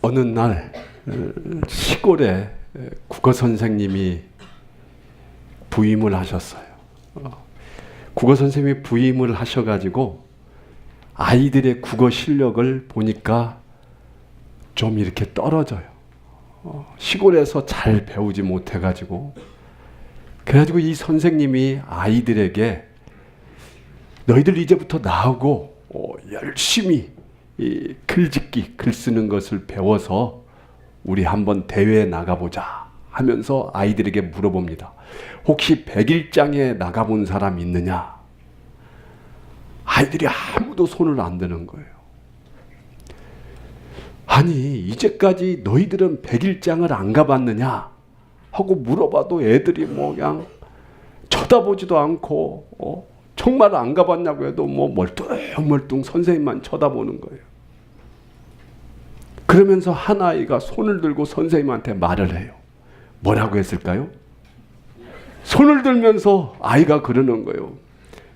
어느 날 시골에 국어 선생님이 부임을 하셨어요. 국어 선생님이 부임을 하셔가지고 아이들의 국어 실력을 보니까 좀 이렇게 떨어져요. 시골에서 잘 배우지 못해가지고, 그래가지고 이 선생님이 아이들에게 너희들 이제부터 나하고 열심히 이 글짓기, 글 쓰는 것을 배워서 우리 한번 대회에 나가보자 하면서 아이들에게 물어봅니다. 혹시 백일장에 나가본 사람 있느냐? 아이들이 아무도 손을 안 드는 거예요. 아니, 이제까지 너희들은 백일장을 안 가봤느냐 하고 물어봐도 애들이 뭐 그냥 쳐다보지도 않고 정말 안 가봤냐고 해도 뭐 멀뚱멀뚱 선생님만 쳐다보는 거예요. 그러면서 한 아이가 손을 들고 선생님한테 말을 해요. 뭐라고 했을까요? 손을 들면서 아이가 그러는 거예요.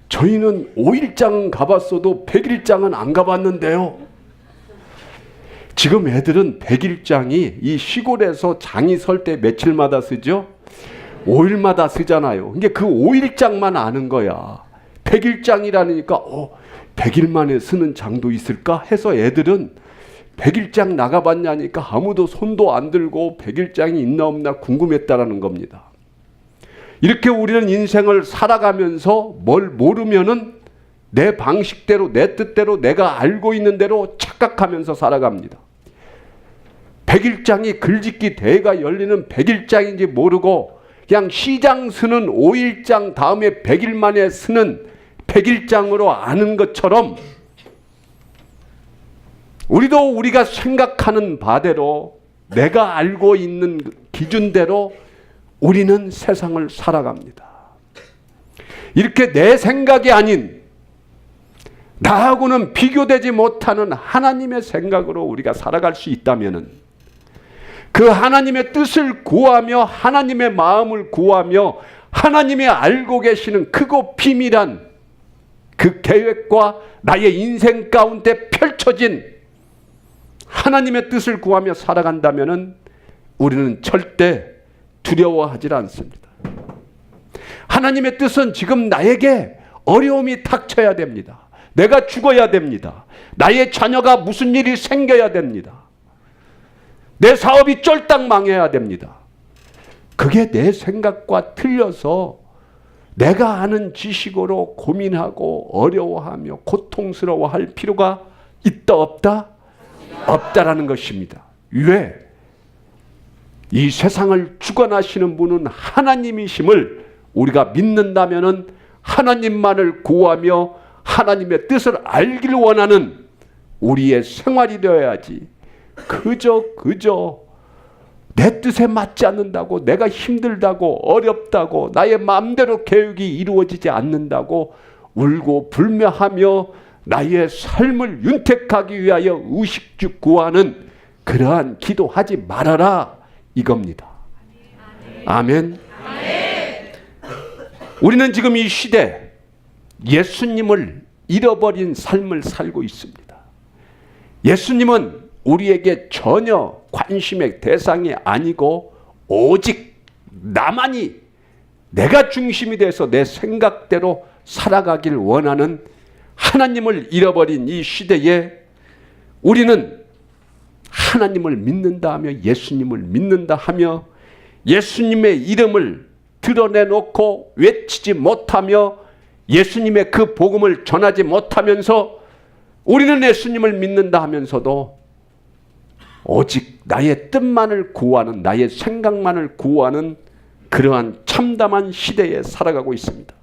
저희는 5일장 가봤어도 100일장은 안 가봤는데요. 지금 애들은 100일장이 이 시골에서 장이 설 때 며칠마다 쓰죠? 5일마다 쓰잖아요. 근데 그 5일장만 아는 거야. 100일장이라니까 100일 만에 쓰는 장도 있을까 해서 애들은 100일장 나가봤냐니까 아무도 손도 안 들고 100일장이 있나 없나 궁금했다라는 겁니다. 이렇게 우리는 인생을 살아가면서 뭘 모르면은 내 방식대로, 내 뜻대로, 내가 알고 있는 대로 착각하면서 살아갑니다. 100일장이 글짓기 대회가 열리는 100일장인지 모르고 그냥 시장 쓰는 5일장 다음에 100일 만에 쓰는 100일장으로 아는 것처럼 우리도 우리가 생각하는 바대로 내가 알고 있는 기준대로 우리는 세상을 살아갑니다. 이렇게 내 생각이 아닌 나하고는 비교되지 못하는 하나님의 생각으로 우리가 살아갈 수 있다면 그 하나님의 뜻을 구하며 하나님의 마음을 구하며 하나님이 알고 계시는 크고 비밀한 그 계획과 나의 인생 가운데 펼쳐진 하나님의 뜻을 구하며 살아간다면 우리는 절대 두려워하지 않습니다. 하나님의 뜻은 지금 나에게 어려움이 닥쳐야 됩니다. 내가 죽어야 됩니다. 나의 자녀가 무슨 일이 생겨야 됩니다. 내 사업이 쫄딱 망해야 됩니다. 그게 내 생각과 틀려서 내가 아는 지식으로 고민하고 어려워하며 고통스러워할 필요가 있다 없다? 없다라는 것입니다. 왜? 이 세상을 주관하시는 분은 하나님이심을 우리가 믿는다면 하나님만을 구하며 하나님의 뜻을 알기를 원하는 우리의 생활이 되어야지 그저 내 뜻에 맞지 않는다고, 내가 힘들다고, 어렵다고, 나의 마음대로 계획이 이루어지지 않는다고 울고 불매하며 나의 삶을 윤택하기 위하여 의식주 구하는 그러한 기도하지 말아라 이겁니다. 아멘. 우리는 지금 이 시대 예수님을 잃어버린 삶을 살고 있습니다. 예수님은 우리에게 전혀 관심의 대상이 아니고 오직 나만이 내가 중심이 돼서 내 생각대로 살아가길 원하는 하나님을 잃어버린 이 시대에 우리는 하나님을 믿는다 하며 예수님을 믿는다 하며 예수님의 이름을 드러내놓고 외치지 못하며 예수님의 그 복음을 전하지 못하면서 우리는 예수님을 믿는다 하면서도 오직 나의 뜻만을 구하는, 나의 생각만을 구하는 그러한 참담한 시대에 살아가고 있습니다.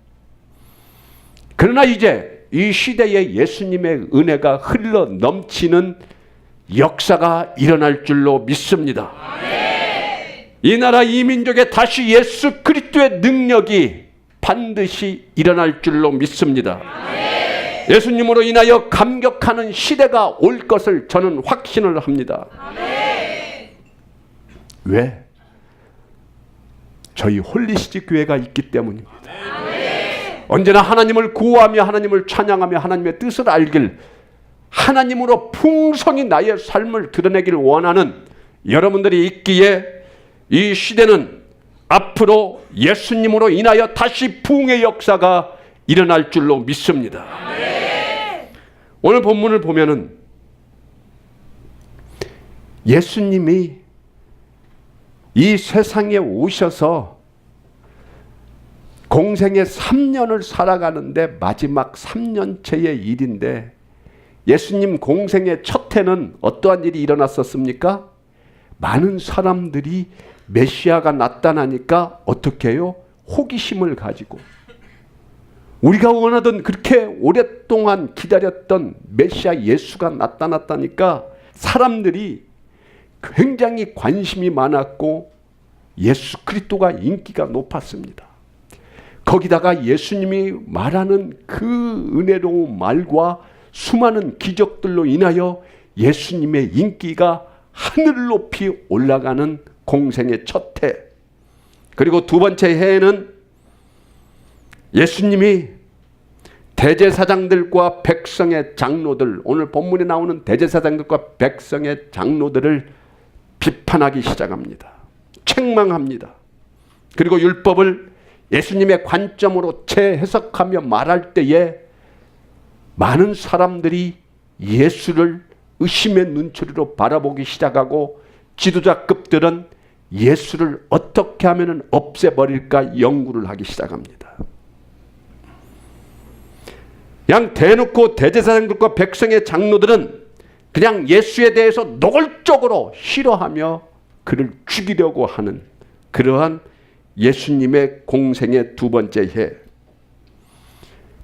그러나 이제 이 시대에 예수님의 은혜가 흘러 넘치는 역사가 일어날 줄로 믿습니다. 이 나라 이 민족에 다시 예수 그리스도의 능력이 반드시 일어날 줄로 믿습니다. 예수님으로 인하여 감격하는 시대가 올 것을 저는 확신을 합니다. 왜? 저희 홀리시티 교회가 있기 때문입니다. 언제나 하나님을 구하며 하나님을 찬양하며 하나님의 뜻을 알길 하나님으로 풍성히 나의 삶을 드러내기를 원하는 여러분들이 있기에 이 시대는 앞으로 예수님으로 인하여 다시 부흥의 역사가 일어날 줄로 믿습니다. 오늘 본문을 보면은 예수님이 이 세상에 오셔서 공생의 3년을 살아가는데 마지막 3년째의 일인데 예수님 공생의 첫 해는 어떠한 일이 일어났었습니까? 많은 사람들이 메시아가 나타나니까 어떻게 해요? 호기심을 가지고 우리가 원하던 그렇게 오랫동안 기다렸던 메시아 예수가 나타났다니까 사람들이 굉장히 관심이 많았고 예수 그리스도가 인기가 높았습니다. 거기다가 예수님이 말하는 그 은혜로운 말과 수많은 기적들로 인하여 예수님의 인기가 하늘 높이 올라가는 공생의 첫 해. 그리고 두 번째 해에는 예수님이 대제사장들과 백성의 장로들, 오늘 본문에 나오는 대제사장들과 백성의 장로들을 비판하기 시작합니다. 책망합니다. 그리고 율법을 예수님의 관점으로 재해석하며 말할 때에 많은 사람들이 예수를 의심의 눈초리로 바라보기 시작하고 지도자급들은 예수를 어떻게 하면 없애버릴까 연구를 하기 시작합니다. 그냥 대놓고 대제사장들과 백성의 장로들은 그냥 예수에 대해서 노골적으로 싫어하며 그를 죽이려고 하는 그러한 예수님의 공생의 두 번째 해.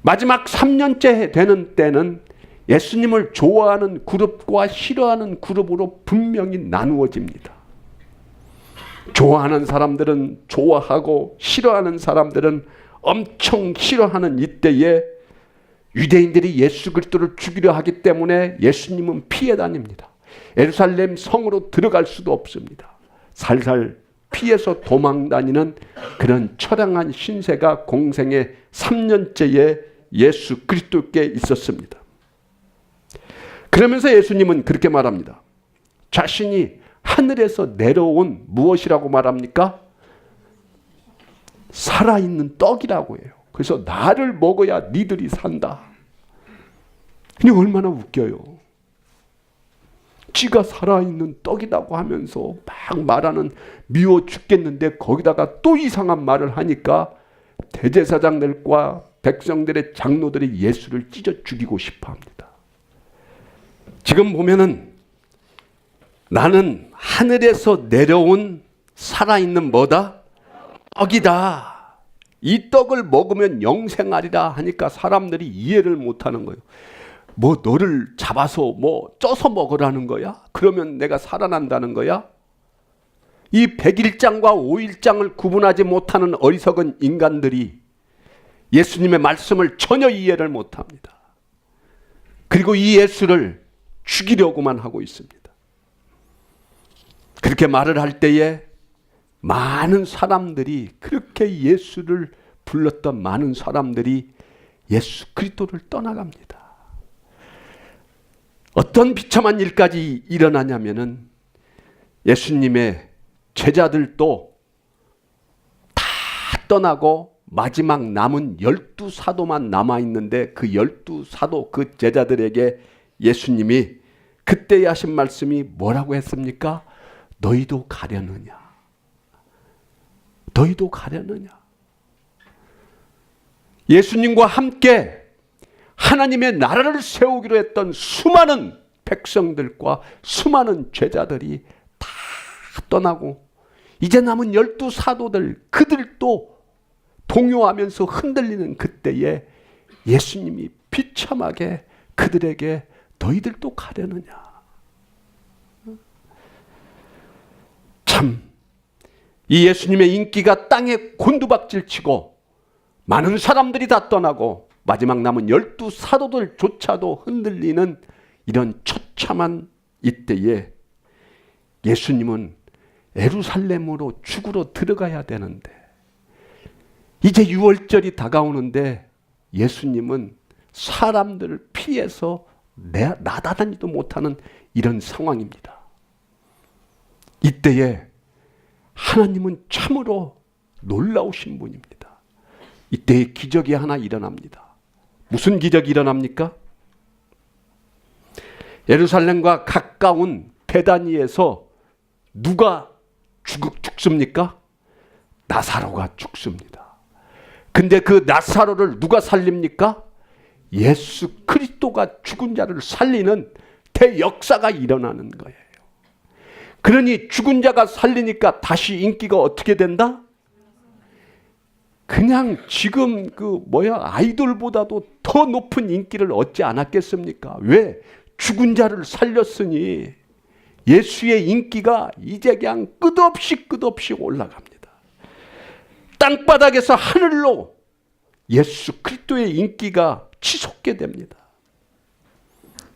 마지막 3년째 해 되는 때는 예수님을 좋아하는 그룹과 싫어하는 그룹으로 분명히 나누어집니다. 좋아하는 사람들은 좋아하고 싫어하는 사람들은 엄청 싫어하는 이때에 유대인들이 예수 그리스도를 죽이려 하기 때문에 예수님은 피해 다닙니다. 예루살렘 성으로 들어갈 수도 없습니다. 살살 피해서 도망 다니는 그런 처량한 신세가 공생의 3년째에 예수 그리스도께 있었습니다. 그러면서 예수님은 그렇게 말합니다. 자신이 하늘에서 내려온 무엇이라고 말합니까? 살아있는 떡이라고 해요. 그래서 나를 먹어야 니들이 산다. 그냥 얼마나 웃겨요. 지가 살아있는 떡이라고 하면서 막 말하는 미워 죽겠는데 거기다가 또 이상한 말을 하니까 대제사장들과 백성들의 장로들이 예수를 찢어 죽이고 싶어 합니다. 지금 보면은 나는 하늘에서 내려온 살아있는 뭐다? 떡이다. 이 떡을 먹으면 영생하리라 하니까 사람들이 이해를 못하는 거예요. 뭐 너를 잡아서 뭐 쪄서 먹으라는 거야? 그러면 내가 살아난다는 거야? 이 100일장과 5일장을 구분하지 못하는 어리석은 인간들이 예수님의 말씀을 전혀 이해를 못합니다. 그리고 이 예수를 죽이려고만 하고 있습니다. 그렇게 말을 할 때에 많은 사람들이 그렇게 예수를 불렀던 많은 사람들이 예수 그리스도를 떠나갑니다. 어떤 비참한 일까지 일어나냐면은 예수님의 제자들도 다 떠나고 마지막 남은 12사도만 남아있는데 그 12사도 그 제자들에게 예수님이 그때 하신 말씀이 뭐라고 했습니까? 너희도 가려느냐? 너희도 가려느냐? 예수님과 함께 하나님의 나라를 세우기로 했던 수많은 백성들과 수많은 제자들이 다 떠나고 이제 남은 12사도들 그들도 동요하면서 흔들리는 그때에 예수님이 비참하게 그들에게 너희들도 가려느냐? 참, 이 예수님의 인기가 땅에 곤두박질치고 많은 사람들이 다 떠나고 마지막 남은 12사도들조차도 흔들리는 이런 처참한 이때에 예수님은 예루살렘으로 죽으러 들어가야 되는데 이제 6월절이 다가오는데 예수님은 사람들을 피해서 나다다니도 못하는 이런 상황입니다. 이때에 하나님은 참으로 놀라우신 분입니다. 이때에 기적이 하나 일어납니다. 무슨 기적이 일어납니까? 예루살렘과 가까운 베다니에서 누가 죽습니까? 나사로가 죽습니다. 근데 그 나사로를 누가 살립니까? 예수 그리스도가 죽은 자를 살리는 대역사가 일어나는 거예요. 그러니 죽은 자가 살리니까 다시 인기가 어떻게 된다? 그냥 지금 아이돌보다도 더 높은 인기를 얻지 않았겠습니까? 왜? 죽은 자를 살렸으니 예수의 인기가 이제 그냥 끝없이 올라갑니다. 땅바닥에서 하늘로 예수 그리스도의 인기가 치솟게 됩니다.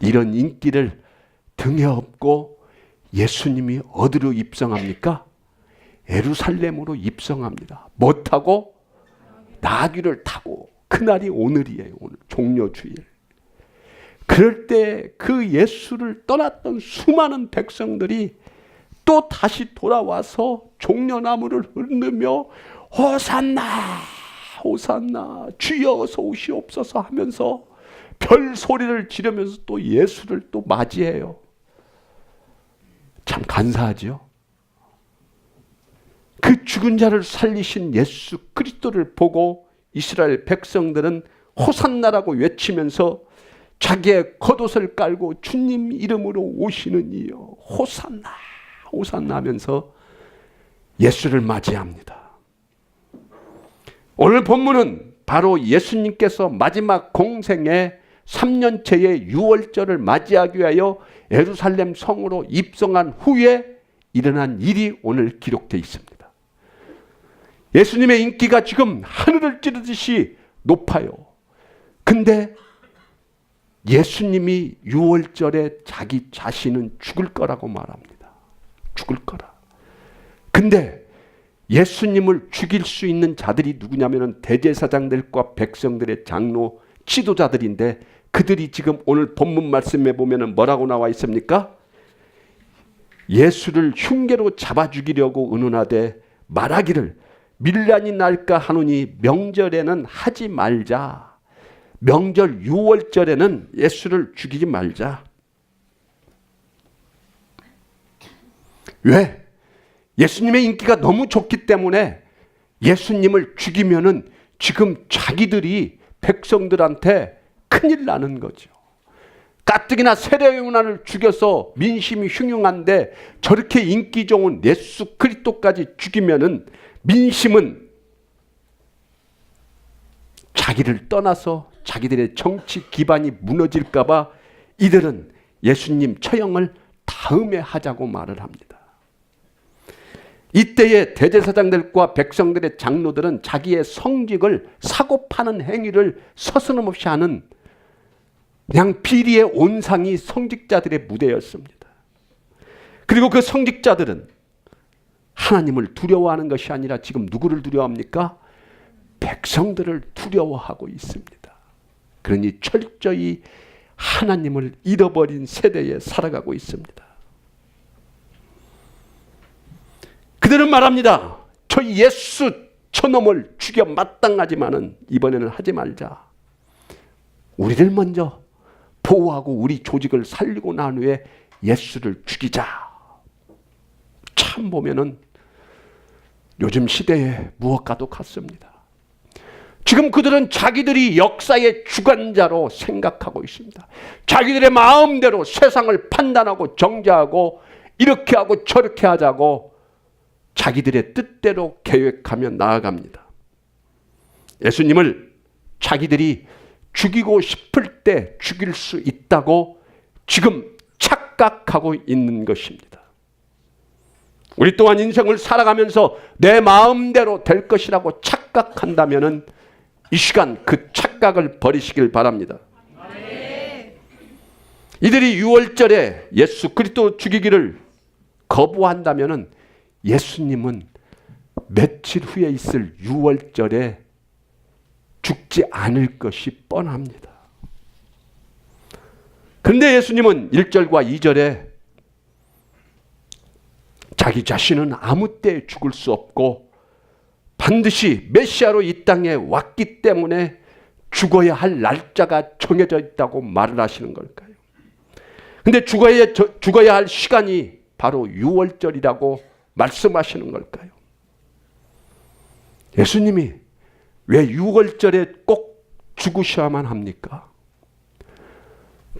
이런 인기를 등에 업고 예수님이 어디로 입성합니까? 예루살렘으로 입성합니다. 뭐 타고? 나귀를 타고. 그날이 오늘이에요. 오늘 종려주일. 그럴 때 그 예수를 떠났던 수많은 백성들이 또 다시 돌아와서 종려나무를 흔들며 호산나 호산나 주여 어서 오시옵소서 하면서 별 소리를 지르면서 또 예수를 또 맞이해요. 참 간사하죠. 그 죽은 자를 살리신 예수 그리스도를 보고 이스라엘 백성들은 호산나라고 외치면서 자기의 겉옷을 깔고 주님 이름으로 오시는 이여 호산나 호산나 하면서 예수를 맞이합니다. 오늘 본문은 바로 예수님께서 마지막 공생의 3년째의 유월절을 맞이하기 위하여 예루살렘 성으로 입성한 후에 일어난 일이 오늘 기록되어 있습니다. 예수님의 인기가 지금 하늘을 찌르듯이 높아요. 근데 예수님이 유월절에 자기 자신은 죽을 거라고 말합니다. 죽을 거라. 근데 예수님을 죽일 수 있는 자들이 누구냐면 대제사장들과 백성들의 장로 지도자들인데 그들이 지금 오늘 본문 말씀에 보면 뭐라고 나와 있습니까? 예수를 흉계로 잡아 죽이려고 의논하되 말하기를 밀란이 날까 하노니 명절에는 하지 말자. 명절 유월절에는 예수를 죽이지 말자. 왜? 예수님의 인기가 너무 좋기 때문에 예수님을 죽이면은 지금 자기들이 백성들한테 큰일 나는 거죠. 가뜩이나 세례요한을 죽여서 민심이 흉흉한데 저렇게 인기 좋은 예수 그리스도까지 죽이면은 민심은 자기를 떠나서 자기들의 정치 기반이 무너질까 봐 이들은 예수님 처형을 다음에 하자고 말을 합니다. 이때의 대제사장들과 백성들의 장로들은 자기의 성직을 사고 파는 행위를 서슴없이 하는 그냥 비리의 온상이 성직자들의 무대였습니다. 그리고 그 성직자들은 하나님을 두려워하는 것이 아니라 지금 누구를 두려워합니까? 백성들을 두려워하고 있습니다. 그러니 철저히 하나님을 잃어버린 세대에 살아가고 있습니다. 그들은 말합니다. 저 예수 저놈을 죽여 마땅하지만은 이번에는 하지 말자. 우리를 먼저 보호하고 우리 조직을 살리고 난 후에 예수를 죽이자. 참 보면은 요즘 시대에 무엇과도 같습니다. 지금 그들은 자기들이 역사의 주관자로 생각하고 있습니다. 자기들의 마음대로 세상을 판단하고 정죄하고 이렇게 하고 저렇게 하자고 자기들의 뜻대로 계획하며 나아갑니다. 예수님을 자기들이 죽이고 싶을 때 죽일 수 있다고 지금 착각하고 있는 것입니다. 우리 또한 인생을 살아가면서 내 마음대로 될 것이라고 착각한다면 이 시간 그 착각을 버리시길 바랍니다. 이들이 유월절에 예수 그리스도 죽이기를 거부한다면 예수님은 며칠 후에 있을 유월절에 죽지 않을 것이 뻔합니다. 그런데 예수님은 1절과 2절에 자기 자신은 아무 때 죽을 수 없고 반드시 메시아로 이 땅에 왔기 때문에 죽어야 할 날짜가 정해져 있다고 말을 하시는 걸까요? 근데 죽어야 할 시간이 바로 6월절이라고 말씀하시는 걸까요? 예수님이 왜 6월절에 꼭 죽으셔야만 합니까?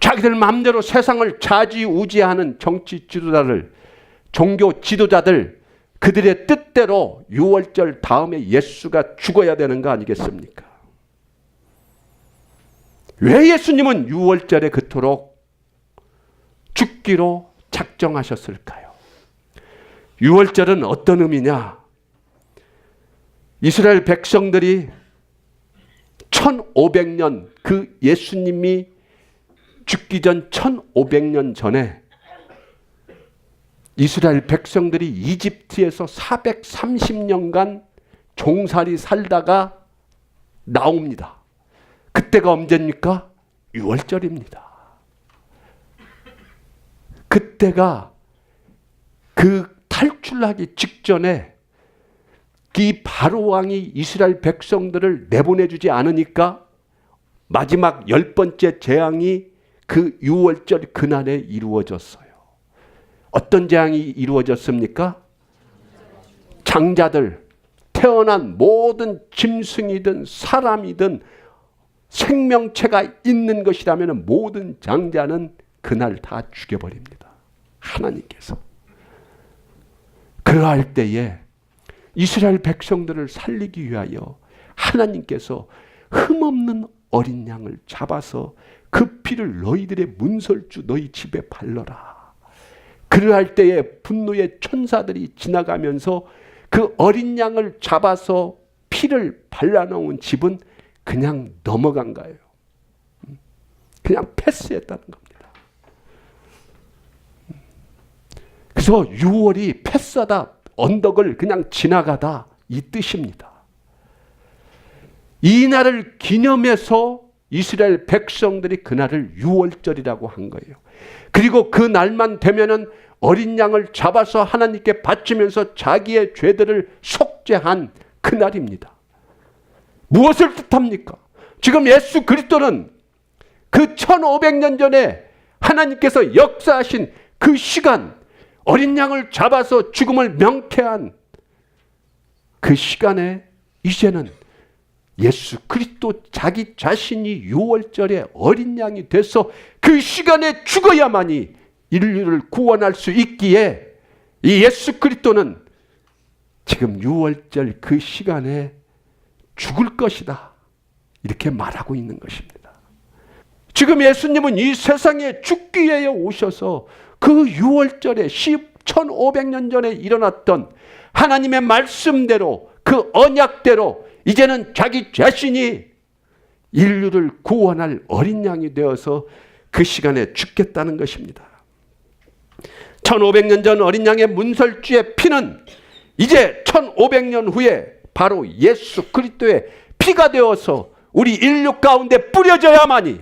자기들 마음대로 세상을 좌지우지하는 정치 지도자들, 종교 지도자들, 그들의 뜻대로 6월절 다음에 예수가 죽어야 되는 거 아니겠습니까? 왜 예수님은 6월절에 그토록 죽기로 작정하셨을까요? 6월절은 어떤 의미냐? 이스라엘 백성들이 1500년, 그 예수님이 죽기 전 1500년 전에 이스라엘 백성들이 이집트에서 430년간 종살이 살다가 나옵니다. 그때가 언제입니까? 6월절입니다. 그때가 그 탈출하기 직전에 이 바로 왕이 이스라엘 백성들을 내보내주지 않으니까 마지막 10번째 재앙이 그 6월절 그날에 이루어졌어요. 어떤 재앙이 이루어졌습니까? 장자들, 태어난 모든 짐승이든 사람이든 생명체가 있는 것이라면 모든 장자는 그날 다 죽여버립니다. 하나님께서. 그러할 때에 이스라엘 백성들을 살리기 위하여 하나님께서 흠없는 어린 양을 잡아서 그 피를 너희들의 문설주 너희 집에 발라라. 그러할 때에 분노의 천사들이 지나가면서 그 어린 양을 잡아서 피를 발라놓은 집은 그냥 넘어간 거예요. 그냥 패스했다는 겁니다. 그래서 6월이 패스하다, 언덕을 그냥 지나가다 이 뜻입니다. 이 날을 기념해서 이스라엘 백성들이 그날을 6월절이라고 한 거예요. 그리고 그 날만 되면은 어린 양을 잡아서 하나님께 바치면서 자기의 죄들을 속죄한 그날입니다. 무엇을 뜻합니까? 지금 예수 그리스도는 그 1500년 전에 하나님께서 역사하신 그 시간, 어린 양을 잡아서 죽음을 명쾌한 그 시간에 이제는 예수 그리스도 자기 자신이 6월절에 어린 양이 돼서 그 시간에 죽어야만이 인류를 구원할 수 있기에 이 예수 그리스도는 지금 6월절 그 시간에 죽을 것이다. 이렇게 말하고 있는 것입니다. 지금 예수님은 이 세상에 죽기 위해 오셔서 그 6월절에 1500년 전에 일어났던 하나님의 말씀대로 그 언약대로 이제는 자기 자신이 인류를 구원할 어린 양이 되어서 그 시간에 죽겠다는 것입니다. 1500년 전 어린 양의 문설주의 피는 이제 1500년 후에 바로 예수 그리스도의 피가 되어서 우리 인류 가운데 뿌려져야만이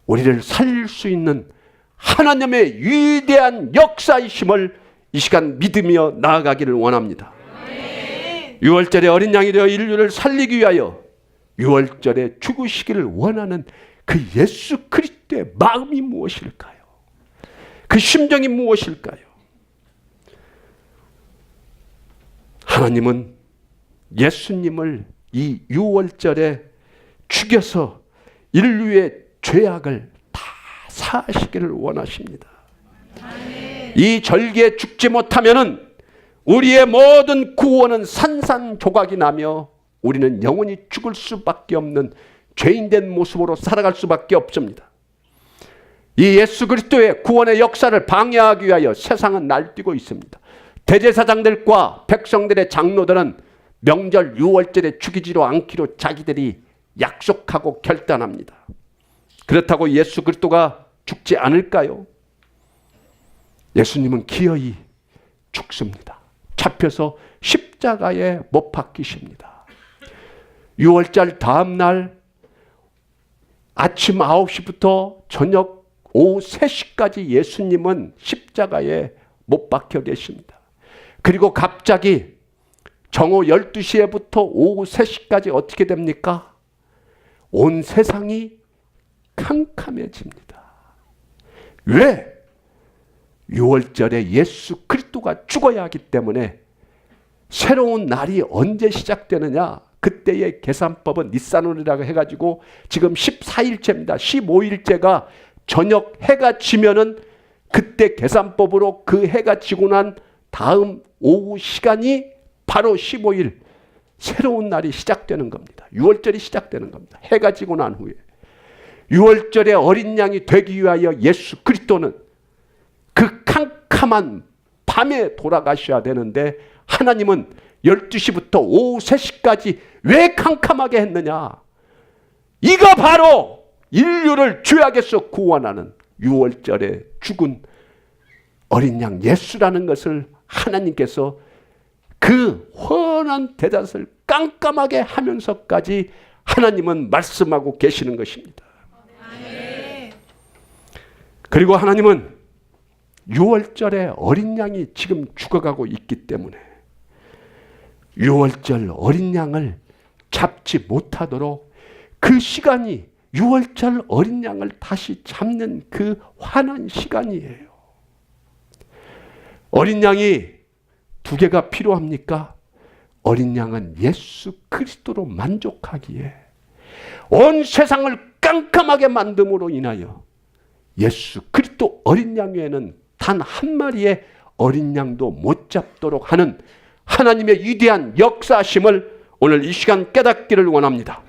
우리를 살릴 수 있는 하나님의 위대한 역사이심을 이 시간 믿으며 나아가기를 원합니다. 6월절에 어린 양이 되어 인류를 살리기 위하여 6월절에 죽으시기를 원하는 그 예수 그리스도의 마음이 무엇일까요? 그 심정이 무엇일까요? 하나님은 예수님을 이 6월절에 죽여서 인류의 죄악을 다 사하시기를 원하십니다. 이 절기에 죽지 못하면은 우리의 모든 구원은 산산조각이 나며 우리는 영원히 죽을 수밖에 없는 죄인된 모습으로 살아갈 수밖에 없습니다. 이 예수 그리스도의 구원의 역사를 방해하기 위하여 세상은 날뛰고 있습니다. 대제사장들과 백성들의 장로들은 명절 6월절에 죽이지로 않기로 자기들이 약속하고 결단합니다. 그렇다고 예수 그리스도가 죽지 않을까요? 예수님은 기어이 죽습니다. 잡혀서 십자가에 못 박히십니다. 6월절 다음 날 아침 9시부터 저녁 오후 3시까지 예수님은 십자가에 못 박혀 계십니다. 그리고 갑자기 정오 12시에부터 오후 3시까지 어떻게 됩니까? 온 세상이 캄캄해집니다. 왜? 6월절에 예수 그리스도가 죽어야 하기 때문에 새로운 날이 언제 시작되느냐? 그때의 계산법은 니산월이라고 해가지고 지금 14일째입니다. 15일째가 저녁 해가 지면은 그때 계산법으로 그 해가 지고 난 다음 오후 시간이 바로 15일 새로운 날이 시작되는 겁니다. 6월절이 시작되는 겁니다. 해가 지고 난 후에 6월절에 어린 양이 되기 위하여 예수 그리스도는 그 캄캄한 밤에 돌아가셔야 되는데 하나님은 12시부터 오후 3시까지 왜 캄캄하게 했느냐? 이거 바로 인류를 죄악에서 구원하는 6월절에 죽은 어린 양 예수라는 것을 하나님께서 그 훤한 대낮을 깜깜하게 하면서까지 하나님은 말씀하고 계시는 것입니다. 그리고 하나님은 6월절에 어린 양이 지금 죽어가고 있기 때문에 6월절 어린 양을 잡지 못하도록 그 시간이 6월절 어린 양을 다시 잡는 그 환한 시간이에요. 어린 양이 2개가 필요합니까? 어린 양은 예수 그리스도로 만족하기에 온 세상을 깜깜하게 만듦으로 인하여 예수 그리스도 어린 양 외에는 단 한 마리의 어린 양도 못 잡도록 하는 하나님의 위대한 역사심을 오늘 이 시간 깨닫기를 원합니다.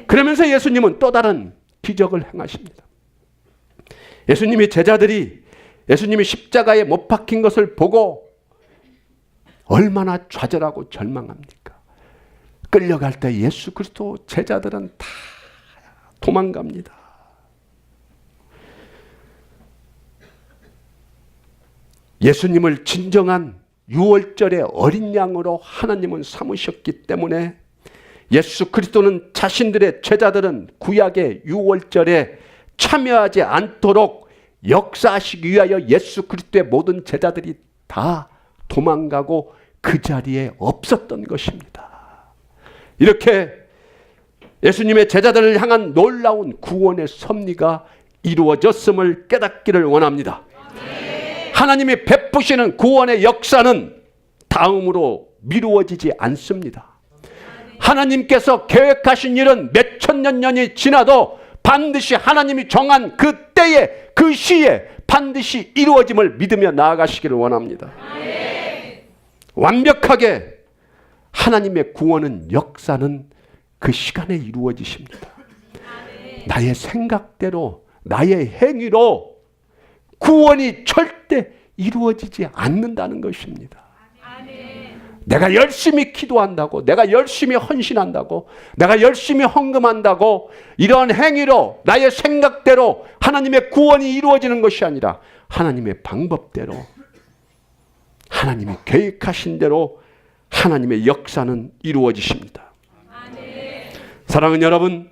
그러면서 예수님은 또 다른 기적을 행하십니다. 예수님이 제자들이 예수님이 십자가에 못 박힌 것을 보고 얼마나 좌절하고 절망합니까? 끌려갈 때 예수 그리스도 제자들은 다 도망갑니다. 예수님을 진정한 6월절의 어린 양으로 하나님은 삼으셨기 때문에 예수 그리스도는 자신들의 제자들은 구약의 6월절에 참여하지 않도록 역사하시기 위하여 예수 그리스도의 모든 제자들이 다 도망가고 그 자리에 없었던 것입니다. 이렇게 예수님의 제자들을 향한 놀라운 구원의 섭리가 이루어졌음을 깨닫기를 원합니다. 하나님이 베푸시는 구원의 역사는 다음으로 미루어지지 않습니다. 하나님께서 계획하신 일은 몇 천년 년이 지나도 반드시 하나님이 정한 그 때에 그 시에 반드시 이루어짐을 믿으며 나아가시기를 원합니다. 완벽하게 하나님의 구원은 역사는 그 시간에 이루어지십니다. 나의 생각대로 나의 행위로 구원이 절대 이루어지지 않는다는 것입니다. 내가 열심히 기도한다고, 내가 열심히 헌신한다고, 내가 열심히 헌금한다고 이런 행위로 나의 생각대로 하나님의 구원이 이루어지는 것이 아니라 하나님의 방법대로 하나님이 계획하신 대로 하나님의 역사는 이루어지십니다. 사랑하는 여러분,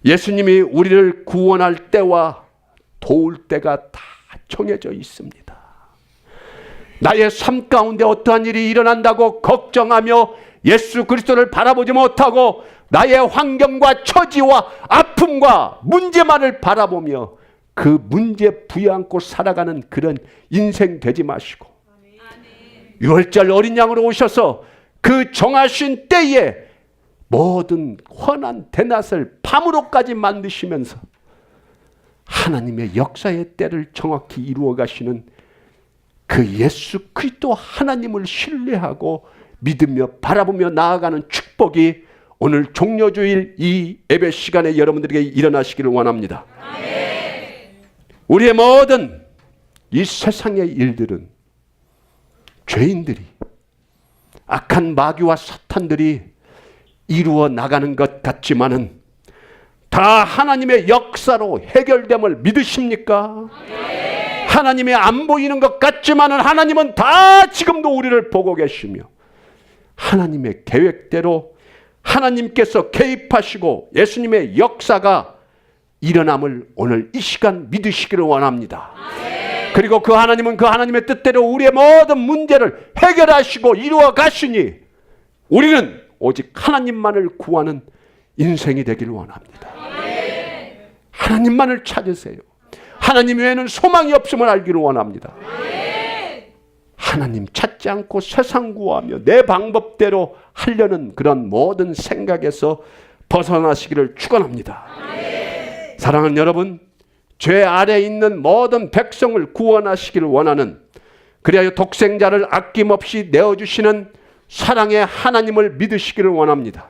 예수님이 우리를 구원할 때와 도울 때가 다 정해져 있습니다. 나의 삶 가운데 어떠한 일이 일어난다고 걱정하며 예수 그리스도를 바라보지 못하고 나의 환경과 처지와 아픔과 문제만을 바라보며 그 문제 부여안고 살아가는 그런 인생 되지 마시고 6월절 어린 양으로 오셔서 그 정하신 때에 모든 환한 대낮을 밤으로까지 만드시면서 하나님의 역사의 때를 정확히 이루어 가시는 그 예수 그리스도 하나님을 신뢰하고 믿으며 바라보며 나아가는 축복이 오늘 종려주일 이 예배 시간에 여러분들에게 일어나시기를 원합니다. 우리의 모든 이 세상의 일들은 죄인들이 악한 마귀와 사탄들이 이루어 나가는 것 같지만은 다 하나님의 역사로 해결됨을 믿으십니까? 하나님이 안 보이는 것 같지만은 하나님은 다 지금도 우리를 보고 계시며 하나님의 계획대로 하나님께서 개입하시고 예수님의 역사가 일어남을 오늘 이 시간 믿으시기를 원합니다. 그리고 그 하나님은 그 하나님의 뜻대로 우리의 모든 문제를 해결하시고 이루어 가시니 우리는 오직 하나님만을 구하는 인생이 되기를 원합니다. 하나님만을 찾으세요. 하나님 외에는 소망이 없음을 알기를 원합니다. 하나님 찾지 않고 세상 구하며 내 방법대로 하려는 그런 모든 생각에서 벗어나시기를 축원합니다. 사랑하는 여러분, 죄 아래에 있는 모든 백성을 구원하시기를 원하는, 그리하여 독생자를 아낌없이 내어주시는 사랑의 하나님을 믿으시기를 원합니다.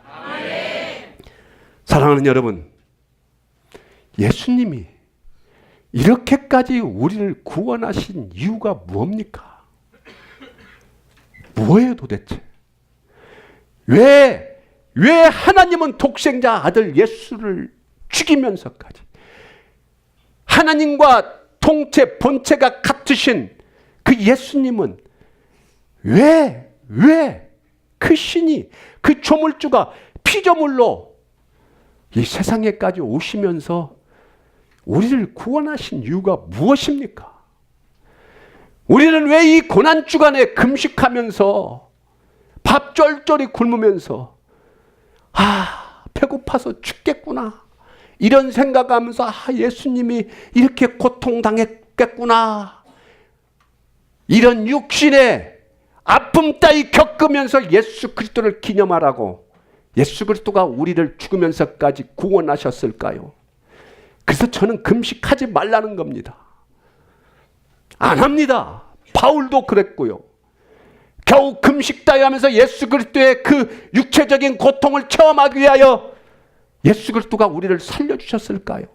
사랑하는 여러분, 예수님이 이렇게까지 우리를 구원하신 이유가 뭡니까? 뭐예요 도대체? 왜 하나님은 독생자 아들 예수를 죽이면서까지 하나님과 통체 본체가 같으신 그 예수님은 왜 그 신이, 그 조물주가 피조물로 이 세상에까지 오시면서 우리를 구원하신 이유가 무엇입니까? 우리는 왜 이 고난 주간에 금식하면서 밥 쫄쫄이 굶으면서 배고파서 죽겠구나 이런 생각하면서 예수님이 이렇게 고통당했겠구나 이런 육신의 아픔 따위 겪으면서 예수 그리스도를 기념하라고 예수 그리스도가 우리를 죽으면서까지 구원하셨을까요? 그래서 저는 금식하지 말라는 겁니다. 안 합니다. 바울도 그랬고요. 겨우 금식 따위 하면서 예수 그리스도의 그 육체적인 고통을 체험하기 위하여 예수 그리스도가 우리를 살려주셨을까요?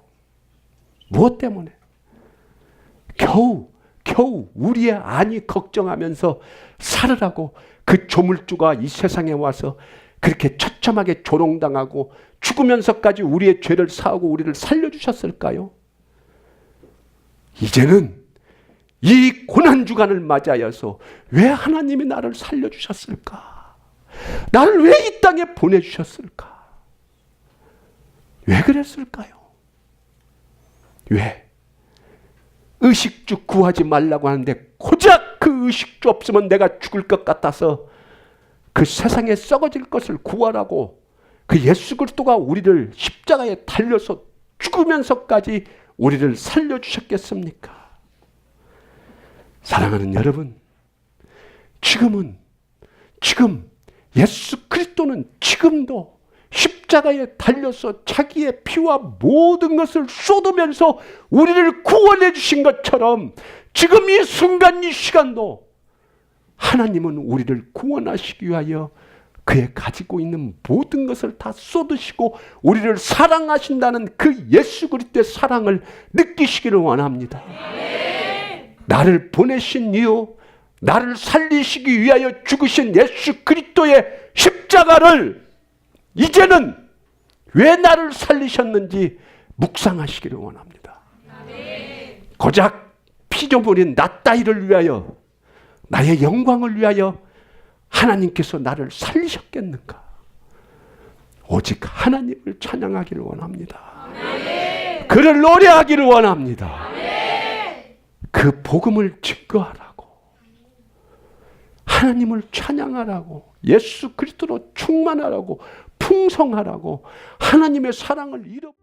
무엇 때문에? 겨우 우리의 안위 걱정하면서 살으라고 그 조물주가 이 세상에 와서 그렇게 처참하게 조롱당하고 죽으면서까지 우리의 죄를 사하고 우리를 살려주셨을까요? 이제는 이 고난주간을 맞이하여서 왜 하나님이 나를 살려주셨을까? 나를 왜 이 땅에 보내주셨을까? 왜 그랬을까요? 왜? 의식주 구하지 말라고 하는데 고작 그 의식주 없으면 내가 죽을 것 같아서 그 세상에 썩어질 것을 구하라고 그 예수 그리스도가 우리를 십자가에 달려서 죽으면서까지 우리를 살려주셨겠습니까? 사랑하는 여러분, 지금 예수 그리스도는 지금도 십자가에 달려서 자기의 피와 모든 것을 쏟으면서 우리를 구원해 주신 것처럼 지금 이 순간 이 시간도 하나님은 우리를 구원하시기 위하여 그의 가지고 있는 모든 것을 다 쏟으시고 우리를 사랑하신다는 그 예수 그리스도의 사랑을 느끼시기를 원합니다. 나를 보내신 이유, 나를 살리시기 위하여 죽으신 예수 그리스도의 십자가를 이제는 왜 나를 살리셨는지 묵상하시기를 원합니다. 고작 피조물인 나 따위를 위하여, 나의 영광을 위하여 하나님께서 나를 살리셨겠는가? 오직 하나님을 찬양하기를 원합니다. 그를 노래하기를 원합니다. 그 복음을 증거하라고, 하나님을 찬양하라고, 예수 그리스도로 충만하라고, 풍성하라고, 하나님의 사랑을 잃어